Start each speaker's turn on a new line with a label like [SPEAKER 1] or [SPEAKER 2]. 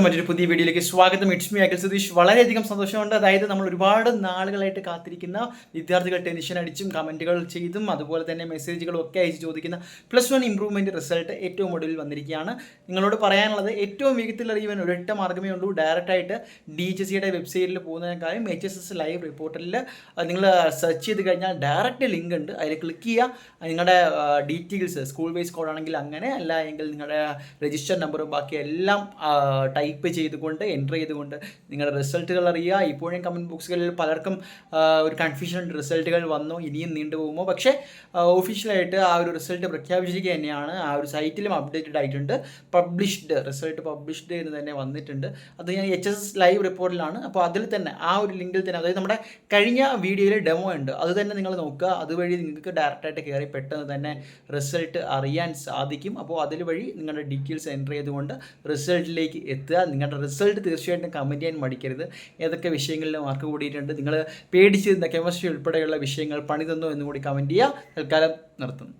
[SPEAKER 1] മറ്റൊരു പുതിയ വീഡിയോയിലേക്ക് സ്വാഗതം. It's me Akhil Satheesh. വളരെയധികം സന്തോഷമുണ്ട്. അതായത് നമ്മൾ ഒരുപാട് നാളുകളായിട്ട് കാത്തിരിക്കുന്ന വിദ്യാർത്ഥികൾ ടെൻഷൻ അടിച്ചും കമൻറ്റുകൾ ചെയ്തും അതുപോലെ തന്നെ മെസ്സേജുകളും ഒക്കെ അയച്ച് ചോദിക്കുന്ന +1 ഇംപ്രൂവ്മെൻറ്റ് റിസൾട്ട് ഏറ്റവും ഒടുവിൽ വന്നിരിക്കുകയാണ്. നിങ്ങളോട് പറയാനുള്ളത് ഏറ്റവും വേഗത്തിൽ അറിയുവാൻ ഒരൊറ്റ മാർഗ്ഗമേ ഉള്ളൂ. ഡയറക്റ്റായിട്ട് DHSCയുടെ വെബ്സൈറ്റിൽ പോകുന്നതിനേക്കാളും HSS ലൈവ് റിപ്പോർട്ടറിൽ നിങ്ങൾ സെർച്ച് ചെയ്ത് കഴിഞ്ഞാൽ ഡയറക്റ്റ് ലിങ്ക് ഉണ്ട്. അതിൽ ക്ലിക്ക് ചെയ്യുക. നിങ്ങളുടെ ഡീറ്റെയിൽസ് സ്കൂൾ ബേസ് കോഡ് ആണെങ്കിൽ അങ്ങനെ, അല്ല എങ്കിൽ നിങ്ങളുടെ രജിസ്റ്റർ നമ്പറും ബാക്കി എല്ലാം ടൈപ്പ് ചെയ്തുകൊണ്ട് എൻ്റർ ചെയ്തുകൊണ്ട് നിങ്ങളുടെ റിസൾട്ടുകൾ അറിയുക. ഇപ്പോഴും കമൻറ്റ് ബോക്സുകളിൽ പലർക്കും ഒരു കൺഫ്യൂഷൻ ഉണ്ട്, റിസൾട്ടുകൾ വന്നോ ഇനിയും നീണ്ടുപോകുമോ. പക്ഷേ ഒഫീഷ്യലായിട്ട് ആ ഒരു റിസൾട്ട് പ്രഖ്യാപിച്ചിരിക്കുക തന്നെയാണ്. ആ ഒരു സൈറ്റിലും അപ്ഡേറ്റഡ് ആയിട്ടുണ്ട്. റിസൾട്ട് പബ്ലിഷ്ഡ് എന്ന് തന്നെ വന്നിട്ടുണ്ട്. അത് ഞാൻ HSS ലൈവ് റിപ്പോർട്ടിലാണ്. അപ്പോൾ അതിൽ തന്നെ ആ ഒരു ലിങ്കിൽ തന്നെ, അതായത് നമ്മുടെ കഴിഞ്ഞ വീഡിയോയിൽ ഡെമോ ഉണ്ട്, അത് തന്നെ നിങ്ങൾ നോക്കുക. അതുവഴി നിങ്ങൾക്ക് ഡയറക്റ്റായിട്ട് കയറി പെട്ടെന്ന് തന്നെ റിസൾട്ട് അറിയാൻ സാധിക്കും. അപ്പോൾ അതിൽ വഴി നിങ്ങളുടെ ഡീറ്റെയിൽസ് എൻ്റർ ചെയ്തുകൊണ്ട് റിസൾട്ടിലേക്ക് എത്തുക. നിങ്ങളുടെ റിസൾട്ട് തീർച്ചയായിട്ടും കമൻറ്റ് ചെയ്യാൻ മടിക്കരുത്. ഏതൊക്കെ വിഷയങ്ങളിൽ മാർക്ക് കൂടിയിട്ടുണ്ട്, നിങ്ങൾ പേടിച്ചിരുന്ന കെമിസ്ട്രി ഉൾപ്പെടെയുള്ള വിഷയങ്ങൾ പണി തന്നോ എന്നുകൂടി കമൻറ്റ് ചെയ്യുക. തൽക്കാലം നിർത്തുന്നു.